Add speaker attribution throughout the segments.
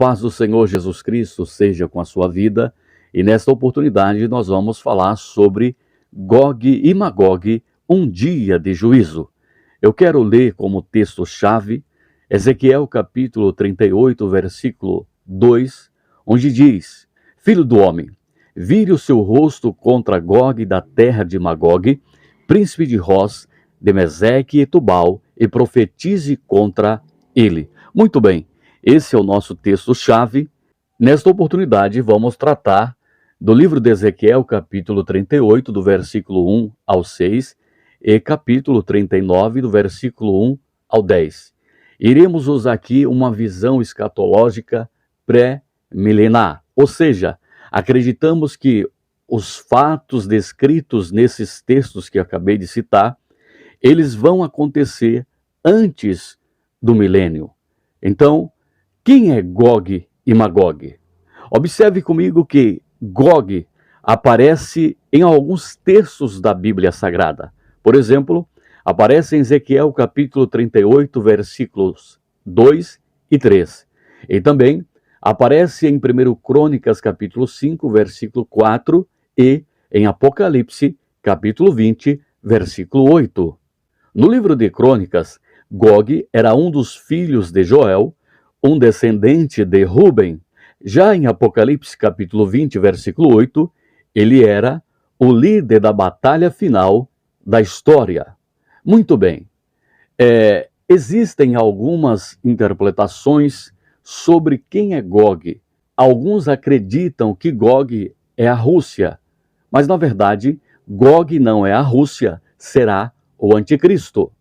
Speaker 1: paz do Senhor Jesus Cristo seja com a sua vida, e nesta oportunidade nós vamos falar sobre Gog e Magog, um dia de juízo. Eu quero ler como texto-chave Ezequiel capítulo 38, versículo 2, onde diz: Filho do homem, vire o seu rosto contra Gog da terra de Magog, príncipe de Roz, de Meseque e Tubal, e profetize contra ele. Muito bem, esse é o nosso texto-chave. Nesta oportunidade vamos tratar do livro de Ezequiel, capítulo 38, do versículo 1 ao 6, e capítulo 39, do versículo 1 ao 10. Iremos usar aqui uma visão escatológica pré-milenar, ou seja, acreditamos que os fatos descritos nesses textos que acabei de citar, eles vão acontecer antes do milênio. Então, quem é Gog e Magog? Observe comigo que Gog aparece em alguns textos da Bíblia Sagrada. Por exemplo, aparece em Ezequiel capítulo 38, versículos 2 e 3. E também aparece em 1 Crônicas capítulo 5, versículo 4 e em Apocalipse capítulo 20, versículo 8. No livro de Crônicas, Gog era um dos filhos de Joel, um descendente de Ruben. Já em Apocalipse capítulo 20, versículo 8, ele era o líder da batalha final da história. Muito bem, existem algumas interpretações sobre quem é Gog. Alguns acreditam que Gog é a Rússia, mas na verdade, Gog não é a Rússia, será o anticristo.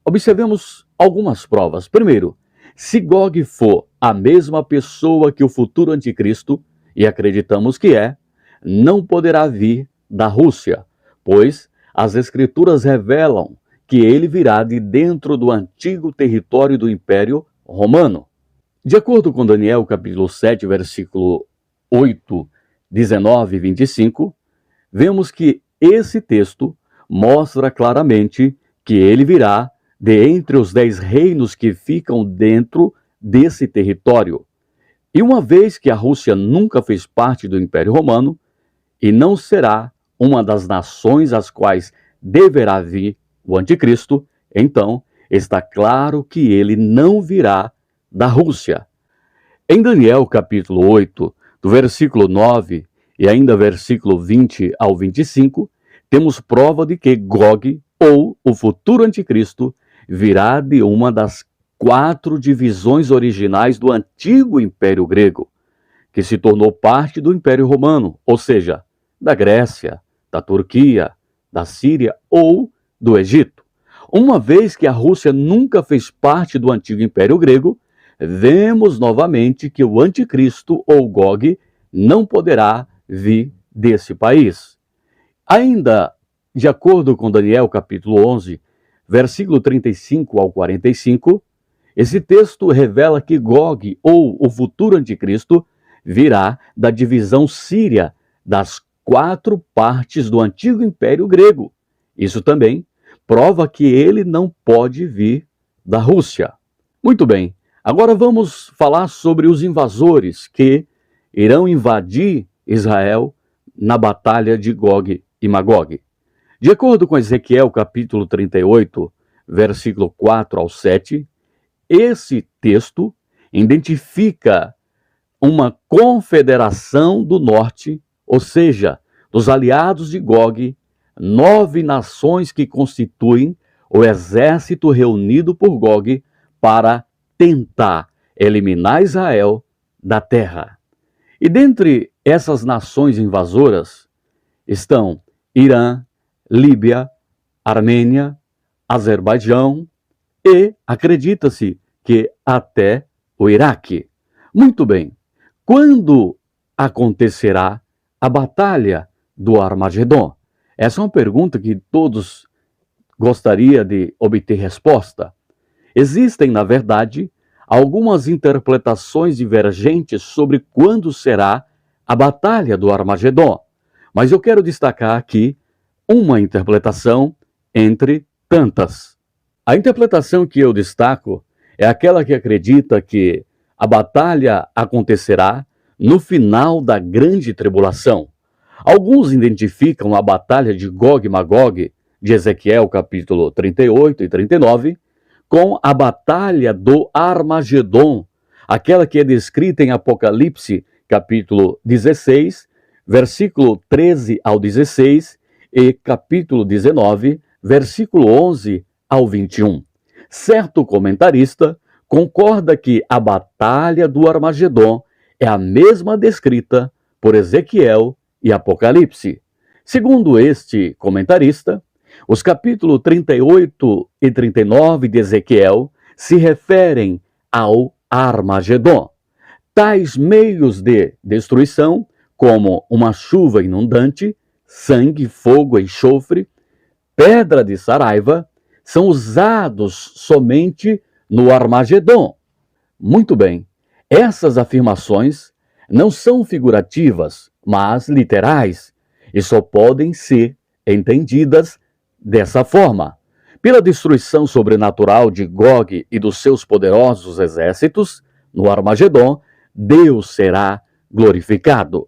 Speaker 1: Observemos algumas provas. Primeiro, se Gog for a mesma pessoa que o futuro anticristo, e acreditamos que é, não poderá vir da Rússia, pois as escrituras revelam que ele virá de dentro do antigo território do Império Romano. De acordo com Daniel capítulo 7, versículo 8, 19 e 25, vemos que esse texto mostra claramente que ele virá de entre os 10 reinos que ficam dentro desse território. E uma vez que a Rússia nunca fez parte do Império Romano, e não será uma das nações às quais deverá vir o anticristo, então está claro que ele não virá da Rússia. Em Daniel capítulo 8, do versículo 9 e ainda versículo 20 ao 25, temos prova de que Gog, ou o futuro anticristo, virá de uma das 4 divisões originais do antigo Império Grego, que se tornou parte do Império Romano, ou seja, da Grécia, da Turquia, da Síria ou do Egito. Uma vez que a Rússia nunca fez parte do antigo Império Grego, vemos novamente que o anticristo ou Gog não poderá vir desse país. Ainda, de acordo com Daniel capítulo 11, versículo 35 ao 45, esse texto revela que Gog, ou o futuro anticristo, virá da divisão síria das 4 partes do antigo Império Grego. Isso também prova que ele não pode vir da Rússia. Muito bem, agora vamos falar sobre os invasores que irão invadir Israel na batalha de Gog e Magog. De acordo com Ezequiel capítulo 38, versículo 4 ao 7, esse texto identifica uma confederação do norte, ou seja, dos aliados de Gog, 9 nações que constituem o exército reunido por Gog para tentar eliminar Israel da terra. E dentre essas nações invasoras estão Irã, Líbia, Armênia, Azerbaijão e, acredita-se, que até o Iraque. Muito bem, quando acontecerá a batalha do Armagedon? Essa é uma pergunta que todos gostariam de obter resposta. Existem, na verdade, algumas interpretações divergentes sobre quando será a batalha do Armagedon, mas eu quero destacar aqui uma interpretação entre tantas. A interpretação que eu destaco é aquela que acredita que A batalha acontecerá no final da grande tribulação. Alguns identificam a batalha de Gog e Magog, de Ezequiel capítulo 38 e 39, com a batalha do Armagedon, aquela que é descrita em Apocalipse capítulo 16, versículo 13 ao 16 e capítulo 19, versículo 11 ao 21. Certo comentarista concorda que a batalha do Armagedon é a mesma descrita por Ezequiel e Apocalipse. Segundo este comentarista, os capítulos 38 e 39 de Ezequiel se referem ao Armagedon. Tais meios de destruição, como uma chuva inundante, sangue, fogo, enxofre, pedra de saraiva, são usados somente no Armagedon. Muito bem, essas afirmações não são figurativas, mas literais, e só podem ser entendidas dessa forma. Pela destruição sobrenatural de Gog e dos seus poderosos exércitos, no Armagedon, Deus será glorificado.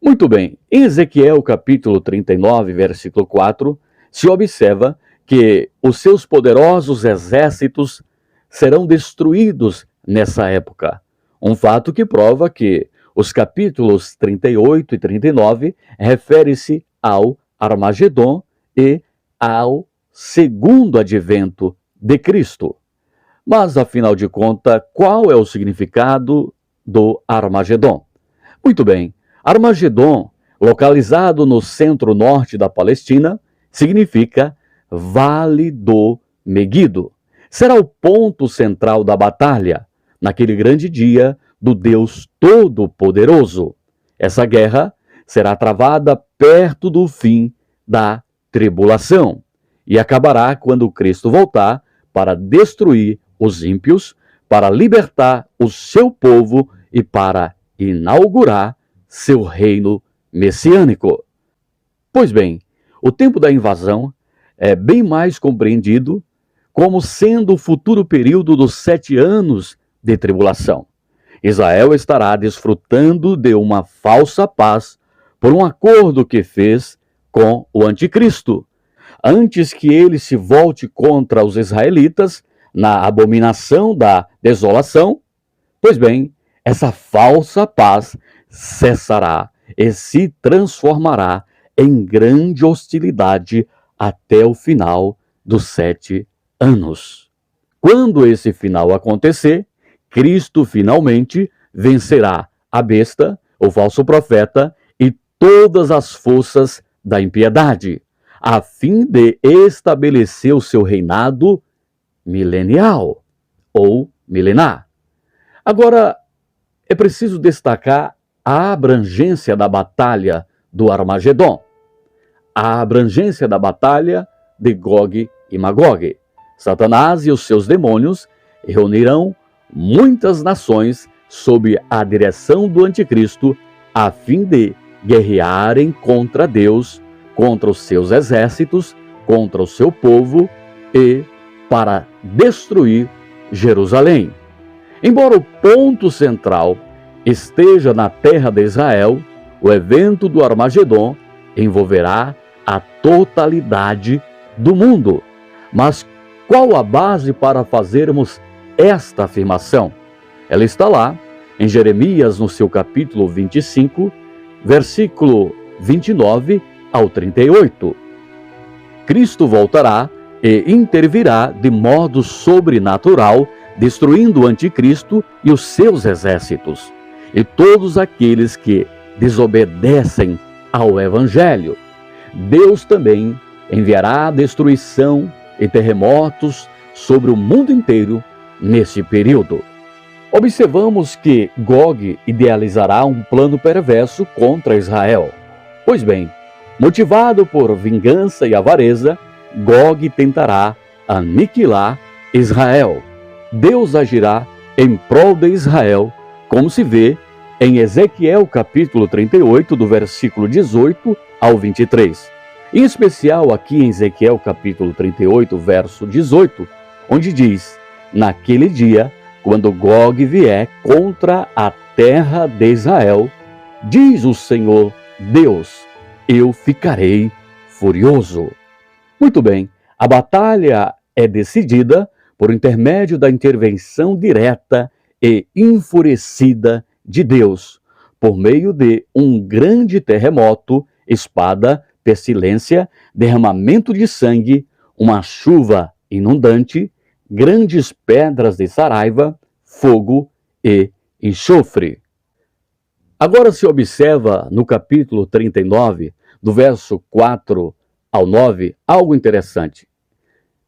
Speaker 1: Muito bem, em Ezequiel capítulo 39, versículo 4, se observa que os seus poderosos exércitos serão destruídos nessa época. Um fato que prova que os capítulos 38 e 39 refere-se ao Armagedon e ao segundo advento de Cristo. Mas, afinal de contas, qual é o significado do Armagedon? Muito bem, Armagedon, localizado no centro-norte da Palestina, significa Vale do Meguido. Será o ponto central da batalha, naquele grande dia do Deus Todo-Poderoso. Essa guerra será travada perto do fim da tribulação e acabará quando Cristo voltar para destruir os ímpios, para libertar o seu povo e para inaugurar seu reino messiânico. Pois bem, o tempo da invasão é bem mais compreendido como sendo o futuro período dos 7 anos de tribulação. Israel estará desfrutando de uma falsa paz por um acordo que fez com o anticristo, antes que ele se volte contra os israelitas na abominação da desolação. Pois bem, essa falsa paz cessará e se transformará em grande hostilidade até o final dos 7 anos. Quando esse final acontecer, Cristo finalmente vencerá a besta, o falso profeta e todas as forças da impiedade, a fim de estabelecer o seu reinado milenial ou milenar. Agora, é preciso destacar a abrangência da batalha do Armagedon, a abrangência da batalha de Gog e Magog. Satanás e os seus demônios reunirão muitas nações sob a direção do anticristo, a fim de guerrearem contra Deus, contra os seus exércitos, contra o seu povo e para destruir Jerusalém. Embora o ponto central esteja na terra de Israel, o evento do Armagedon envolverá a totalidade do mundo. Mas qual a base para fazermos esta afirmação? Ela está lá em Jeremias, no seu capítulo 25, versículo 29 ao 38. Cristo voltará e intervirá de modo sobrenatural, destruindo o anticristo e os seus exércitos, e todos aqueles que desobedecem ao evangelho. Deus também enviará destruição e terremotos sobre o mundo inteiro nesse período. Observamos que Gog idealizará um plano perverso contra Israel. Pois bem, motivado por vingança e avareza, Gog tentará aniquilar Israel. Deus agirá em prol de Israel, como se vê em Ezequiel capítulo 38, do versículo 18 ao 23. Em especial aqui em Ezequiel capítulo 38, verso 18, onde diz: naquele dia quando Gog vier contra a terra de Israel, diz o Senhor Deus, eu ficarei furioso. Muito bem, a batalha é decidida por intermédio da intervenção direta e enfurecida de Deus, por meio de um grande terremoto, espada, pestilência, derramamento de sangue, uma chuva inundante, grandes pedras de saraiva, fogo e enxofre. Agora se observa no capítulo 39, do verso 4 ao 9, algo interessante.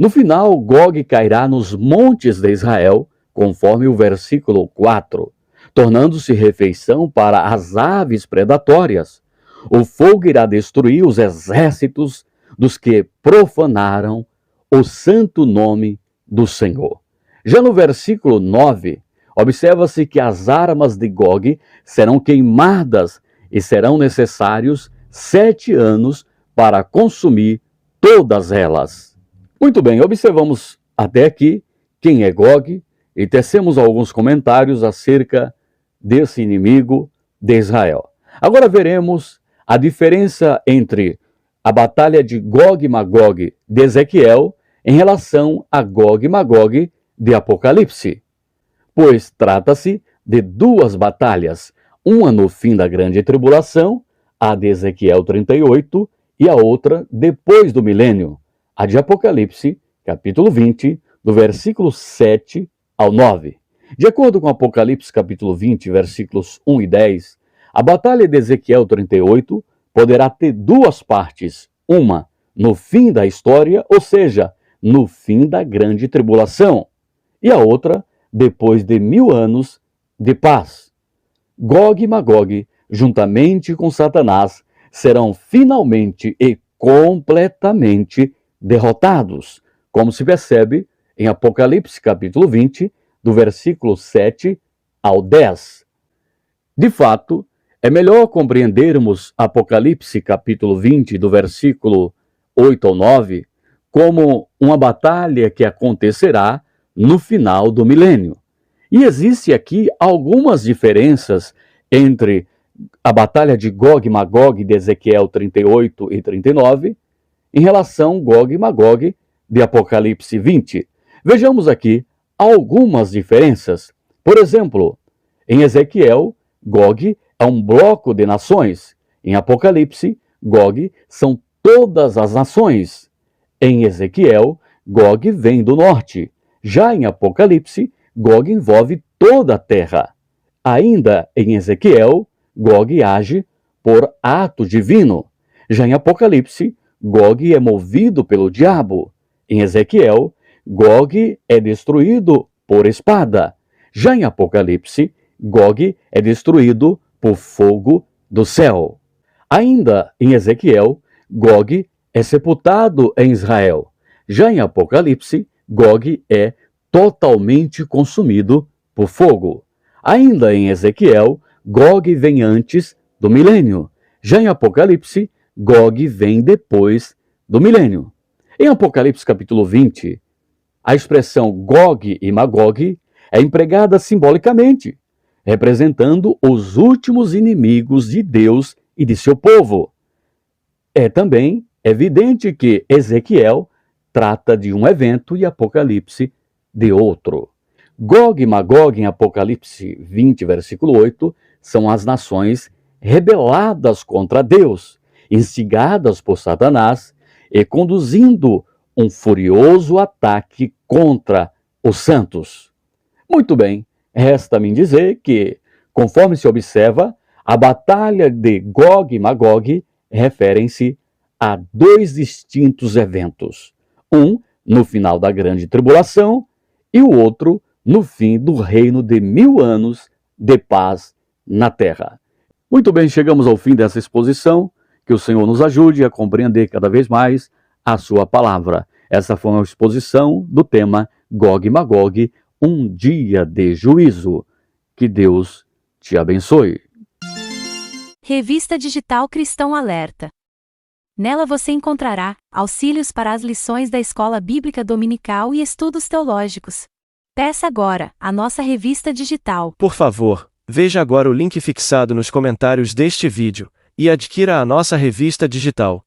Speaker 1: No final, Gog cairá nos montes de Israel, conforme o versículo 4, tornando-se refeição para as aves predatórias. O fogo irá destruir os exércitos dos que profanaram o santo nome do Senhor. Já no versículo 9, observa-se que as armas de Gog serão queimadas e serão necessários 7 anos para consumir todas elas. Muito bem, observamos até aqui quem é Gog e tecemos alguns comentários acerca desse inimigo de Israel. Agora veremos a diferença entre a batalha de Gog e Magog de Ezequiel em relação a Gog e Magog de Apocalipse, pois trata-se de duas batalhas, uma no fim da grande tribulação, a de Ezequiel 38, e a outra depois do milênio, a de Apocalipse, capítulo 20, do versículo 7 ao 9. De acordo com Apocalipse, capítulo 20, versículos 1 e 10, a batalha de Ezequiel 38 poderá ter duas partes, uma no fim da história, ou seja, no fim da grande tribulação, e a outra depois de 1000 anos de paz. Gog e Magog, juntamente com Satanás, serão finalmente e completamente derrotados, como se percebe em Apocalipse capítulo 20, do versículo 7 ao 10. De fato, é melhor compreendermos Apocalipse capítulo 20, do versículo 8 ao 9, como uma batalha que acontecerá no final do milênio. E existe aqui algumas diferenças entre a batalha de Gog e Magog de Ezequiel 38 e 39 em relação a Gog e Magog de Apocalipse 20. Vejamos aqui algumas diferenças. Por exemplo, em Ezequiel, Gog é um bloco de nações. Em Apocalipse, Gog são todas as nações. Em Ezequiel, Gog vem do norte. Já em Apocalipse, Gog envolve toda a terra. Ainda em Ezequiel, Gog age por ato divino. Já em Apocalipse, Gog é movido pelo diabo. Em Ezequiel, Gog é destruído por espada. Já em Apocalipse, Gog é destruído por fogo do céu. Ainda em Ezequiel, Gog é sepultado em Israel. Já em Apocalipse, Gog é totalmente consumido por fogo. Ainda em Ezequiel, Gog vem antes do milênio. Já em Apocalipse, Gog vem depois do milênio. Em Apocalipse capítulo 20, a expressão Gog e Magog é empregada simbolicamente, representando os últimos inimigos de Deus e de seu povo. É também evidente que Ezequiel trata de um evento e Apocalipse de outro. Gog e Magog em Apocalipse 20, versículo 8, são as nações rebeladas contra Deus, instigadas por Satanás e conduzindo um furioso ataque contra os santos. Muito bem, resta-me dizer que, conforme se observa, a batalha de Gog e Magog referem-se a dois distintos eventos. Um no final da grande tribulação e o outro no fim do reino de 1000 anos de paz na terra. Muito bem, chegamos ao fim dessa exposição. Que o Senhor nos ajude a compreender cada vez mais a sua palavra. Essa foi uma exposição do tema Gog e Magog, um dia de juízo. Que Deus te abençoe.
Speaker 2: Revista Digital Cristão Alerta. Nela você encontrará auxílios para as lições da Escola Bíblica Dominical e estudos teológicos. Peça agora a nossa revista digital.
Speaker 3: Por favor, veja agora o link fixado nos comentários deste vídeo e adquira a nossa revista digital.